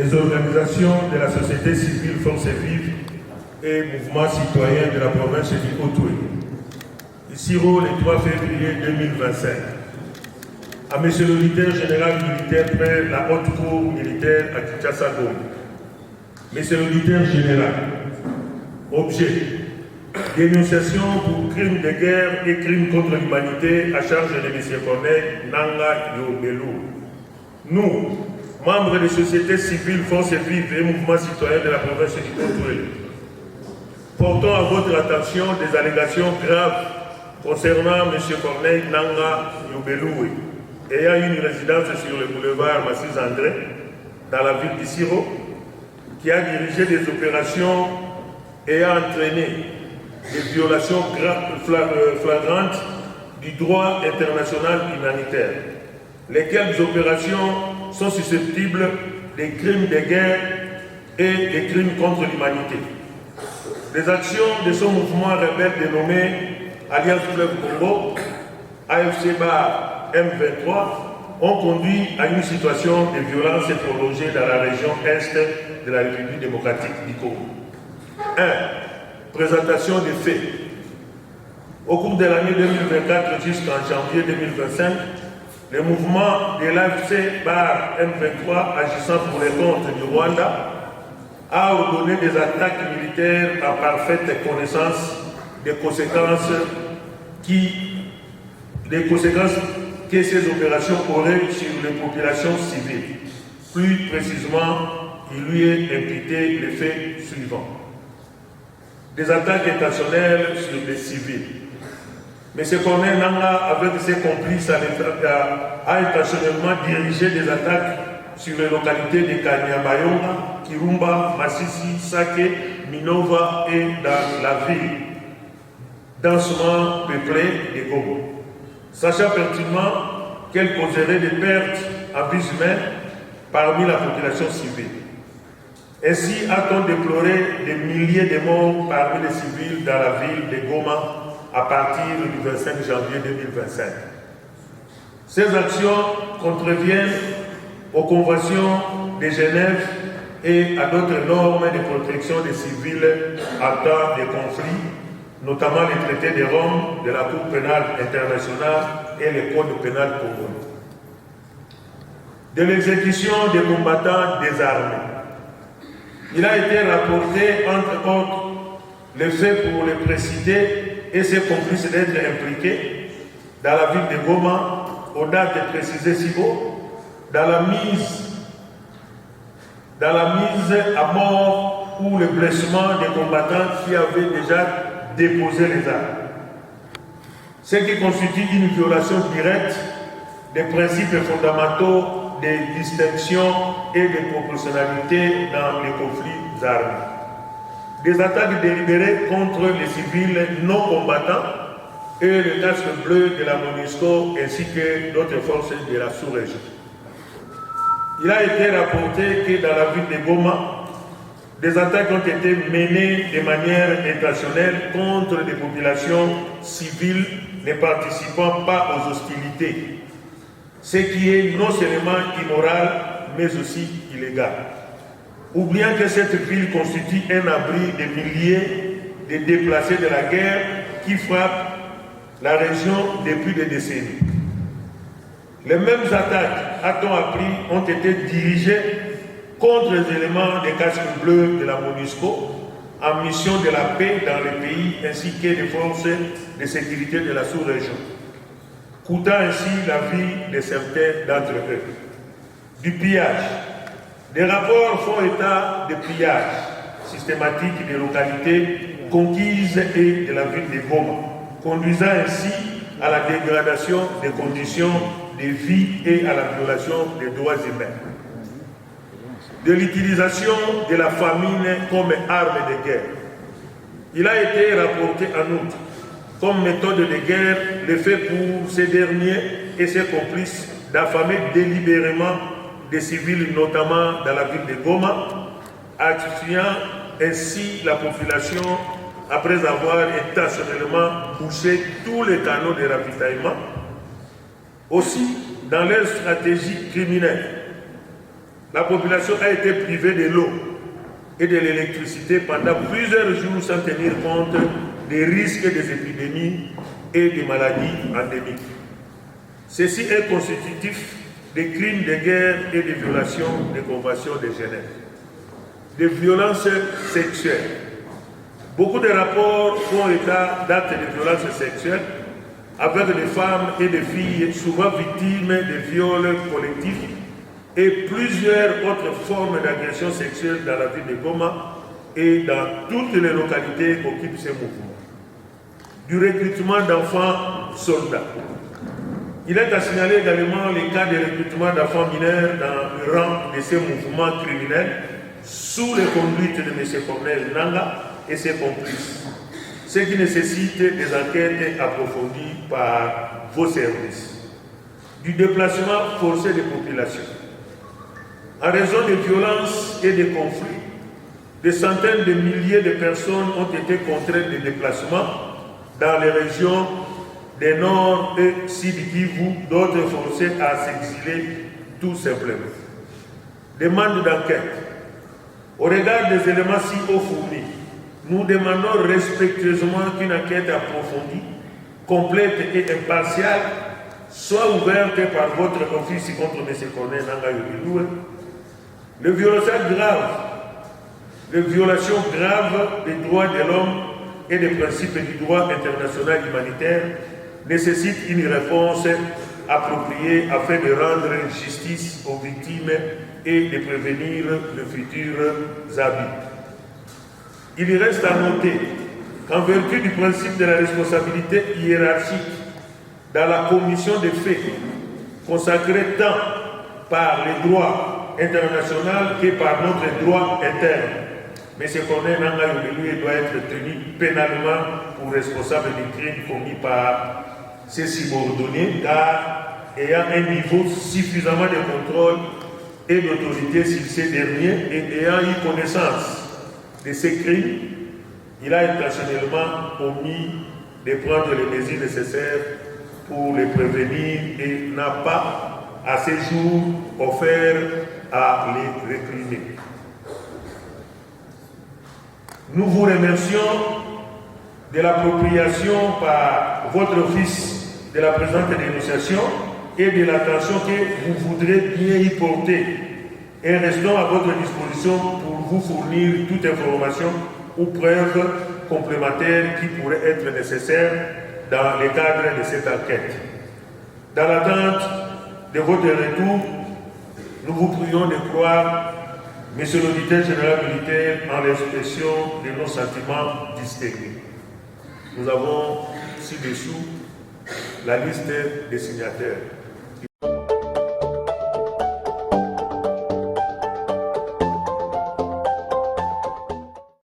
les organisations de la société civile Forces Vives et mouvements citoyens de la province du Haut-Toué. Ici, le 3 février 2025. À M. le leader général militaire près la haute cour militaire à Kinshasa. Monsieur le leader général, objet, dénonciation pour crimes de guerre et crimes contre l'humanité à charge de M. Corneille Nangaa Yobelo. Nous, membres des sociétés civiles, forces vives et mouvements citoyens de la province du Haut-Toué, portons à votre attention des allégations graves concernant M. Corneille Nangaa Yobelo, ayant une résidence sur le boulevard Massis André, dans la ville d'Issiro, qui a dirigé des opérations ayant entraîné des violations flagrantes du droit international humanitaire, lesquelles opérations sont susceptibles des crimes de guerre et des crimes contre l'humanité. Les actions de son mouvement rebelle dénommé Alliance Fleuve Congo, AFC Bar M23, ont conduit à une situation de violence prolongée dans la région est de la République démocratique du Congo. 1. Présentation des faits. Au cours de l'année 2024 jusqu'en janvier 2025, le mouvement de l'AFC Bar M23, agissant pour les comptes du Rwanda, a ordonné des attaques militaires en parfaite connaissance des conséquences que ces opérations auraient sur les populations civiles. Plus précisément, il lui est imputé les faits suivants. Des attaques intentionnelles sur les civils. M. Corneille Nangaa, avec ses complices, a intentionnellement dirigé des attaques sur les localités de Kanyabayonga, Kirumba, Massissi, Sake, Minova et dans la ville densement peuplée de Goma, sachant pertinemment qu'elle causerait des pertes en vies humaines parmi la population civile. Ainsi a-t-on déploré des milliers de morts parmi les civils dans la ville de Goma à partir du 25 janvier 2025. Ces actions contreviennent aux conventions de Genève et à d'autres normes de protection des civils en temps de conflit, notamment les traités de Rome, de la Cour pénale internationale et le Code pénal congolais. De l'exécution des combattants désarmés. Il a été rapporté, entre autres, le fait pour les précités et ses complices d'être impliqués dans la ville de Goma, aux dates précisées ci haut, dans la mise à mort ou le blessement des combattants qui avaient déjà déposé les armes. Ce qui constitue une violation directe des principes fondamentaux des distinctions et de proportionnalité dans les conflits armés. Des attaques délibérées contre les civils non combattants et le casque bleu de la MONUSCO ainsi que d'autres forces de la sous-région. Il a été rapporté que dans la ville de Goma, des attaques ont été menées de manière intentionnelle contre des populations civiles ne participant pas aux hostilités, ce qui est non seulement immoral, mais aussi illégal. Oubliant que cette ville constitue un abri de milliers de déplacés de la guerre qui frappent la région depuis des décennies. Les mêmes attaques, a-t-on appris, ont été dirigées contre les éléments des casques bleus de la MONUSCO en mission de la paix dans le pays ainsi que des forces de sécurité de la sous-région, coûtant ainsi la vie de certains d'entre eux. Du pillage. Des rapports font état de pillage systématique des localités conquises et de la ville de Goma, conduisant ainsi à la dégradation des conditions de vie et à la violation des droits humains. De l'utilisation de la famine comme arme de guerre. Il a été rapporté en outre comme méthode de guerre le fait pour ces derniers et ses complices d'affamer délibérément des civils, notamment dans la ville de Goma, asphyxiant ainsi la population après avoir intentionnellement bouché tous les canaux de ravitaillement. Aussi, dans leur stratégie criminelle, la population a été privée de l'eau et de l'électricité pendant plusieurs jours sans tenir compte des risques des épidémies et des maladies endémiques. Ceci est constitutif des crimes de guerre et des violations des conventions de Genève. Des violences sexuelles. Beaucoup de rapports font état d'actes de violences sexuelles avec des femmes et des filles souvent victimes de viols collectifs et plusieurs autres formes d'agression sexuelle dans la ville de Goma et dans toutes les localités qu'occupe ce mouvement. Du recrutement d'enfants soldats. Il est à signaler également les cas de recrutement d'enfants mineurs dans le rang de ces mouvements criminels sous les conduites de M. Corneille Nangaa et ses complices, ce qui nécessite des enquêtes approfondies par vos services. Du déplacement forcé des populations. En raison des violences et des conflits, des centaines de milliers de personnes ont été contraintes de déplacement dans les régions des Nord et Sud Kivu, d'autres forcés à s'exiler tout simplement. Demande d'enquête. Au regard des éléments si haut fournis, nous demandons respectueusement qu'une enquête approfondie, complète et impartiale soit ouverte par votre office contre M. Corneille Nangaa. Les violations graves des droits de l'homme et des principes du droit international humanitaire nécessitent une réponse appropriée afin de rendre justice aux victimes et de prévenir de futurs abus. Il reste à noter qu'en vertu du principe de la responsabilité hiérarchique dans la commission des faits, consacrée tant par les droits internationaux que par notre droit interne, M. Corneille Nangaa doit être tenu pénalement pour responsable des crimes commis par ses subordonnés, car ayant un niveau suffisamment de contrôle et d'autorité sur ces derniers et ayant eu connaissance de ces crimes, il a intentionnellement omis de prendre les mesures nécessaires pour les prévenir et n'a pas, à ce jour, offert à les réprimer. Nous vous remercions de l'appropriation par votre office de la présente dénonciation et de l'attention que vous voudrez bien y porter. Et restons à votre disposition pour vous fournir toute information ou preuve complémentaire qui pourrait être nécessaire dans le cadre de cette enquête. Dans l'attente de votre retour, nous vous prions de croire, Monsieur l'auditeur général militaire, en l'expression de nos sentiments distingués. Nous avons ci-dessous la liste des signataires.